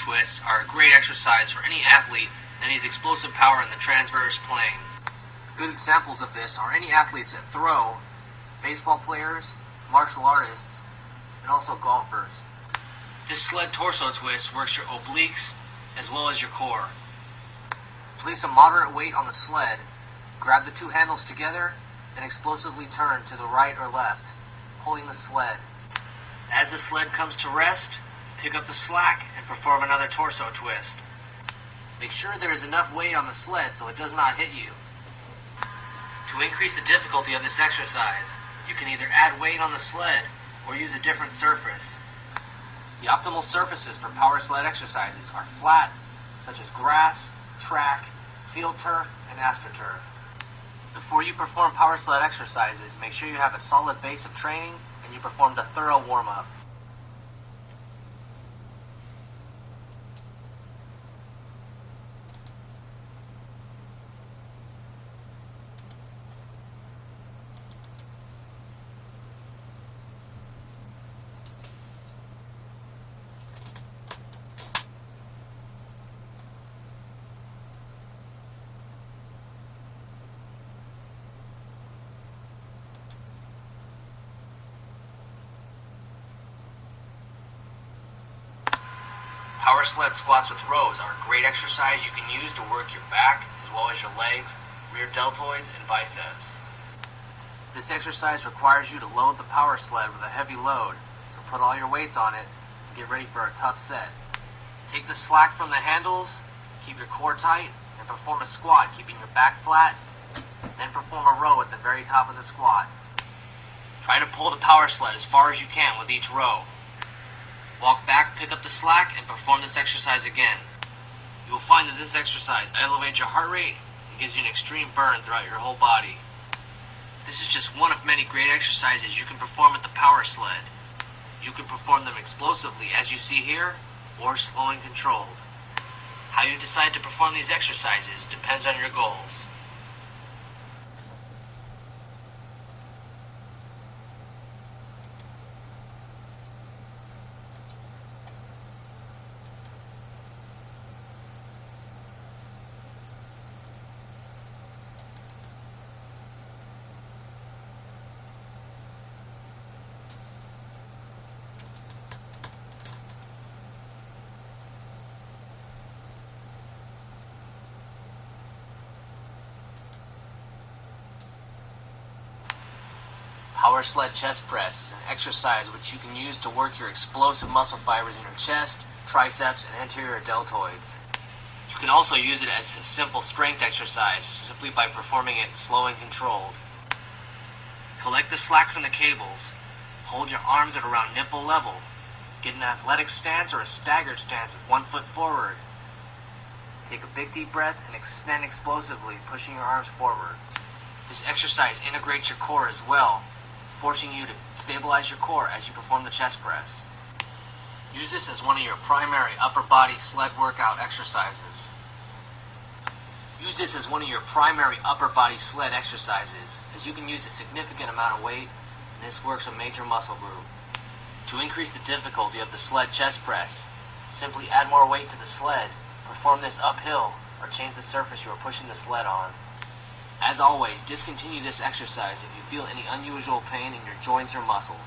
twists are a great exercise for any athlete that needs explosive power in the transverse plane. Good examples of this are any athletes that throw, baseball players, martial artists, and also golfers. This sled torso twist works your obliques as well as your core. Place a moderate weight on the sled, grab the two handles together, and explosively turn to the right or left, pulling the sled. As the sled comes to rest, pick up the slack and perform another torso twist. Make sure there is enough weight on the sled so it does not hit you. To increase the difficulty of this exercise, you can either add weight on the sled or use a different surface. The optimal surfaces for power sled exercises are flat, such as grass, track, field turf, and astroturf. Before you perform power sled exercises, make sure you have a solid base of training and you performed a thorough warm-up. Power sled squats with rows are a great exercise you can use to work your back as well as your legs, rear deltoids, and biceps. This exercise requires you to load the power sled with a heavy load, so put all your weights on it and get ready for a tough set. Take the slack from the handles, keep your core tight, and perform a squat keeping your back flat, then perform a row at the very top of the squat. Try to pull the power sled as far as you can with each row. Walk back, pick up the slack, and perform this exercise again. You will find that this exercise elevates your heart rate and gives you an extreme burn throughout your whole body. This is just one of many great exercises you can perform with the power sled. You can perform them explosively as you see here, or slow and controlled. How you decide to perform these exercises depends on your goals. Power sled chest press is an exercise which you can use to work your explosive muscle fibers in your chest, triceps, and anterior deltoids. You can also use it as a simple strength exercise simply by performing it slow and controlled. Collect the slack from the cables. Hold your arms at around nipple level. Get an athletic stance or a staggered stance with 1 foot forward. Take a big deep breath and extend explosively, pushing your arms forward. This exercise integrates your core as well, forcing you to stabilize your core as you perform the chest press. Use this as one of your primary upper body sled workout exercises. As you can use a significant amount of weight, and this works a major muscle group. To increase the difficulty of the sled chest press, simply add more weight to the sled, perform this uphill, or change the surface you are pushing the sled on. As always, discontinue this exercise if you feel any unusual pain in your joints or muscles.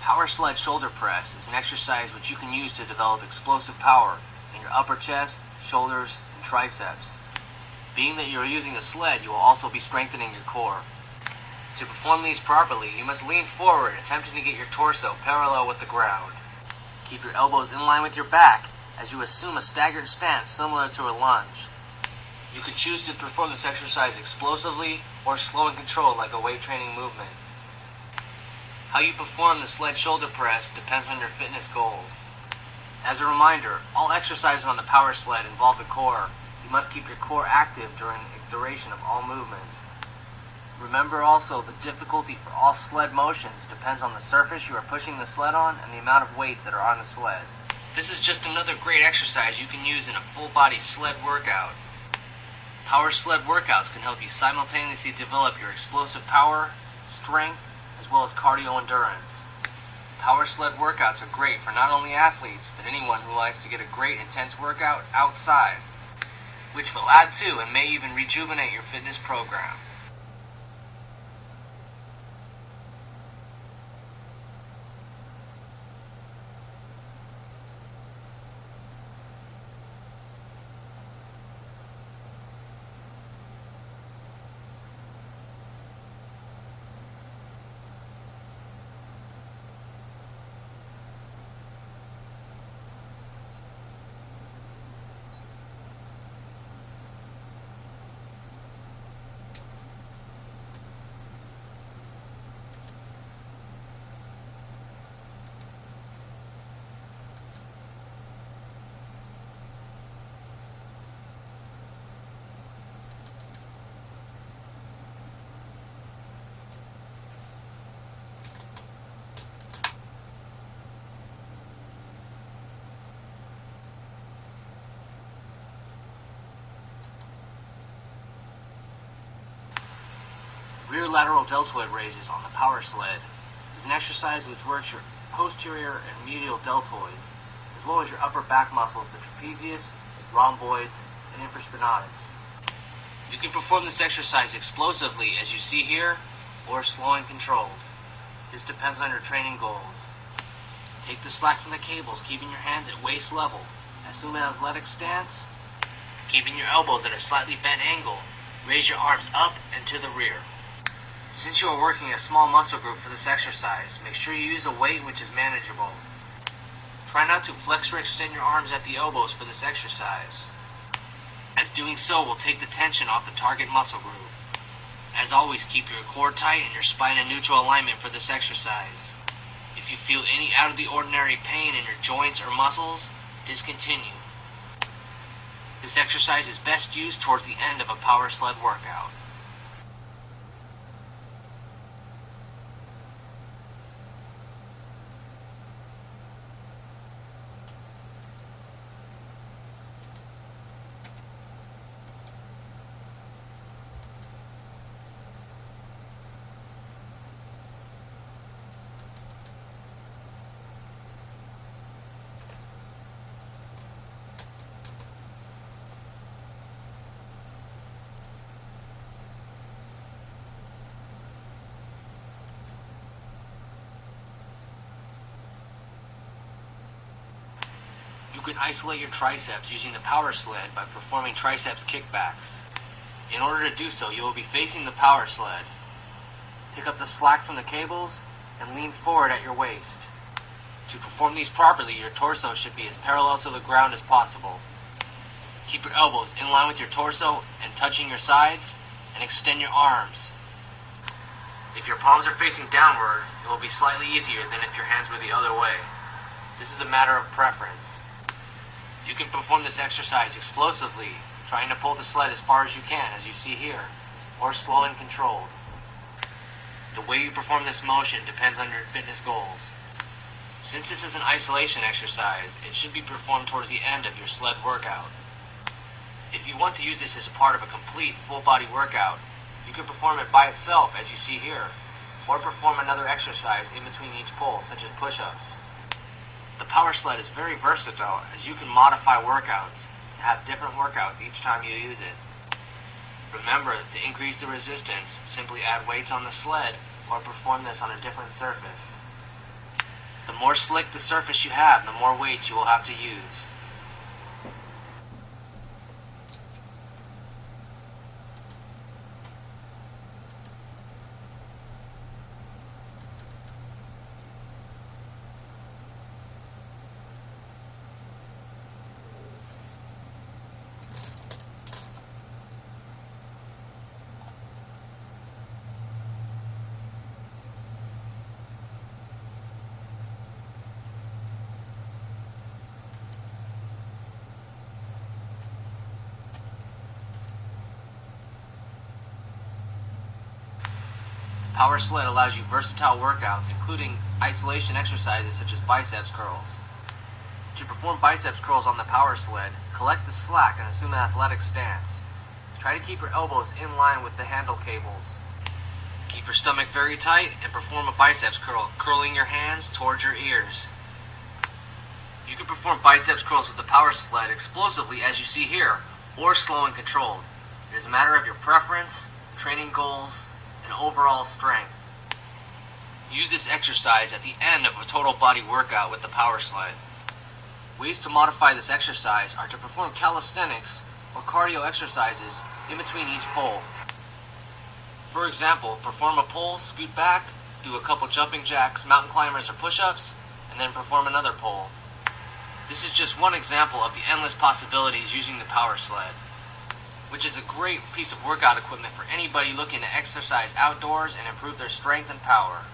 Power sled shoulder press is an exercise which you can use to develop explosive power in your upper chest, shoulders, and triceps. Being that you are using a sled, you will also be strengthening your core. To perform these properly, you must lean forward, attempting to get your torso parallel with the ground. Keep your elbows in line with your back as you assume a staggered stance similar to a lunge. You can choose to perform this exercise explosively or slow and controlled like a weight training movement. How you perform the sled shoulder press depends on your fitness goals. As a reminder, all exercises on the power sled involve the core. You must keep your core active during the duration of all movements. Remember also, the difficulty for all sled motions depends on the surface you are pushing the sled on and the amount of weights that are on the sled. This is just another great exercise you can use in a full-body sled workout. Power sled workouts can help you simultaneously develop your explosive power, strength, as well as cardio endurance. Power sled workouts are great for not only athletes, but anyone who likes to get a great intense workout outside, which will add to and may even rejuvenate your fitness program. Rear lateral deltoid raises on the power sled is an exercise which works your posterior and medial deltoids, as well as your upper back muscles, the trapezius, rhomboids, and infraspinatus. You can perform this exercise explosively, as you see here, or slow and controlled. This depends on your training goals. Take the slack from the cables, keeping your hands at waist level. Assume an athletic stance, keeping your elbows at a slightly bent angle. Raise your arms up and to the rear. Since you are working a small muscle group for this exercise, make sure you use a weight which is manageable. Try not to flex or extend your arms at the elbows for this exercise, as doing so will take the tension off the target muscle group. As always, keep your core tight and your spine in neutral alignment for this exercise. If you feel any out of the ordinary pain in your joints or muscles, discontinue. This exercise is best used towards the end of a power sled workout. You can isolate your triceps using the power sled by performing triceps kickbacks. In order to do so, you will be facing the power sled. Pick up the slack from the cables and lean forward at your waist. To perform these properly, your torso should be as parallel to the ground as possible. Keep your elbows in line with your torso and touching your sides, and extend your arms. If your palms are facing downward, it will be slightly easier than if your hands were the other way. This is a matter of preference. You can perform this exercise explosively, trying to pull the sled as far as you can, as you see here, or slow and controlled. The way you perform this motion depends on your fitness goals. Since this is an isolation exercise, it should be performed towards the end of your sled workout. If you want to use this as a part of a complete full-body workout, you can perform it by itself, as you see here, or perform another exercise in between each pull, such as push-ups. The power sled is very versatile, as you can modify workouts to have different workouts each time you use it. Remember, to increase the resistance, simply add weights on the sled or perform this on a different surface. The more slick the surface you have, the more weight you will have to use. power sled allows you versatile workouts, including isolation exercises such as biceps curls. To perform biceps curls on the power sled, collect the slack and assume an athletic stance. Try to keep your elbows in line with the handle cables. Keep your stomach very tight and perform a biceps curl, curling your hands towards your ears. You can perform biceps curls with the power sled explosively as you see here, or slow and controlled. It is a matter of your preference, training goals, and overall strength. Use this exercise at the end of a total body workout with the power sled. Ways to modify this exercise are to perform calisthenics or cardio exercises in between each pull. For example, perform a pull, scoot back, do a couple jumping jacks, mountain climbers, or push-ups, and then perform another pull. This is just one example of the endless possibilities using the power sled, which is a great piece of workout equipment for anybody looking to exercise outdoors and improve their strength and power.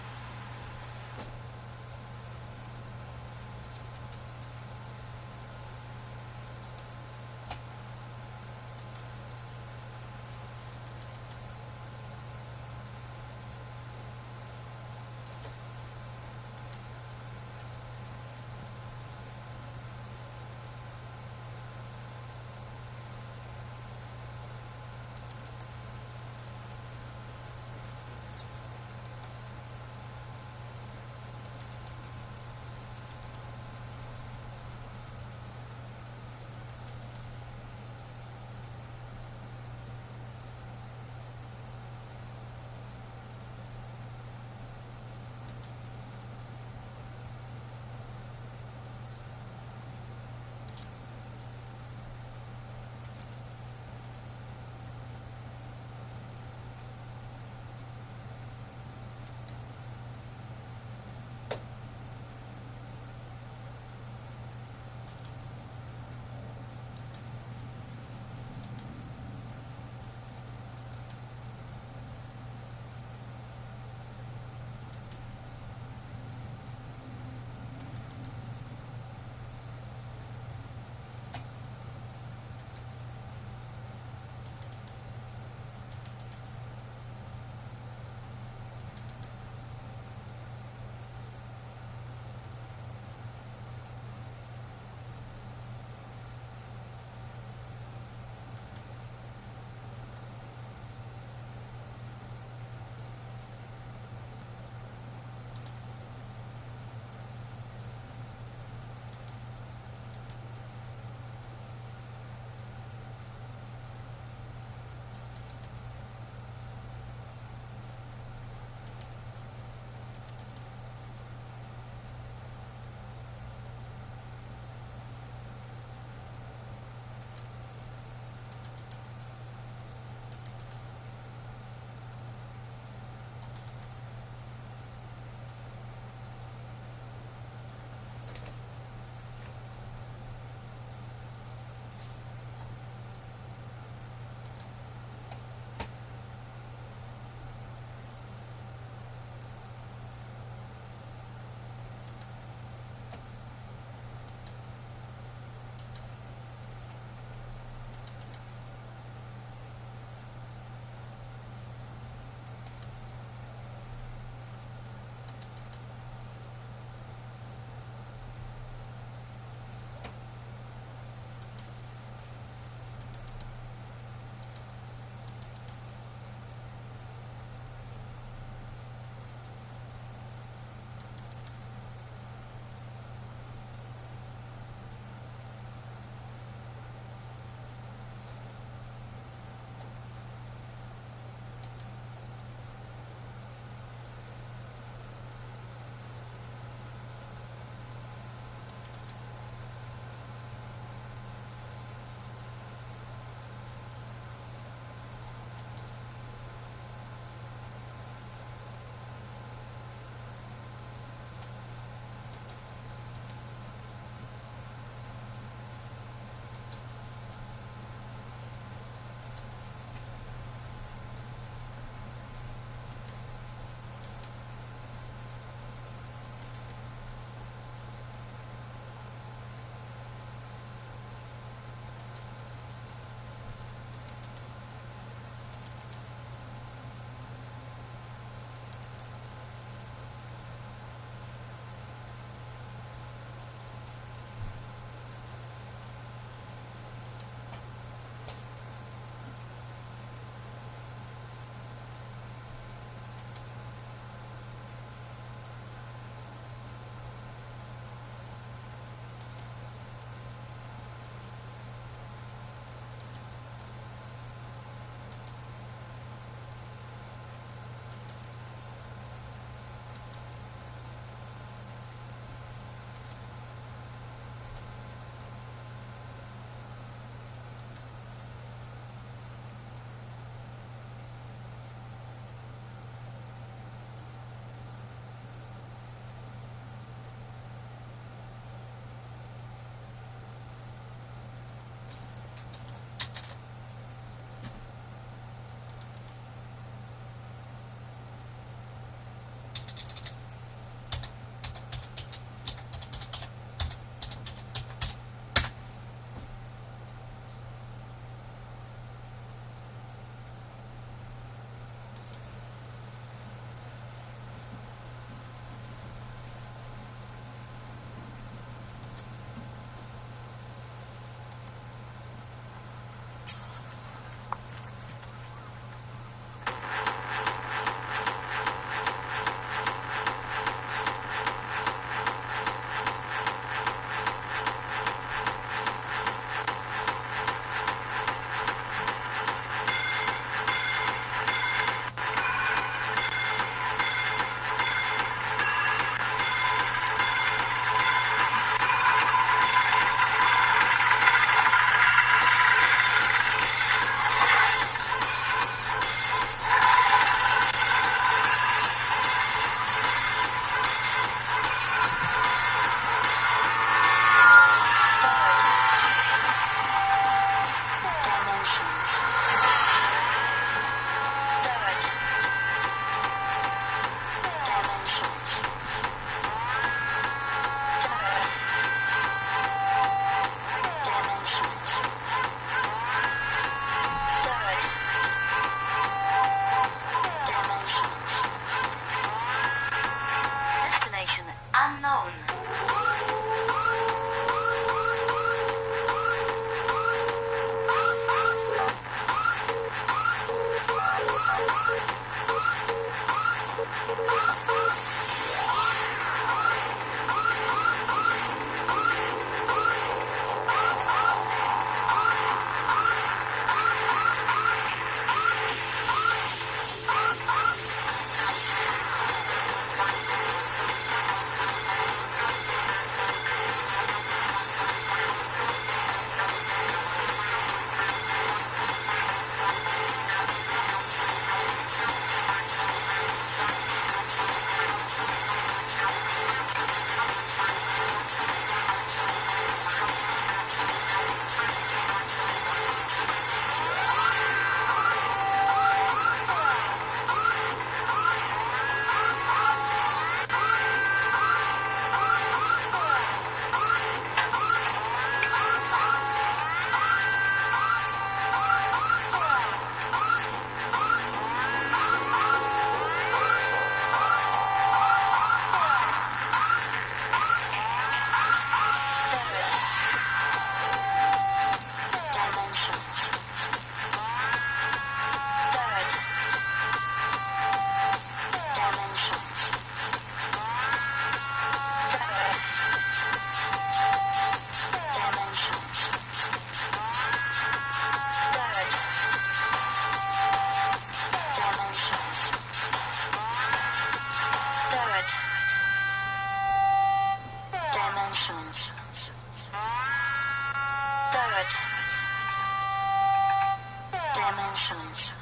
dimensions.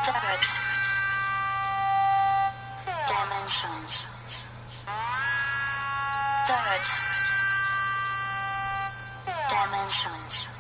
Third dimensions. Third dimensions.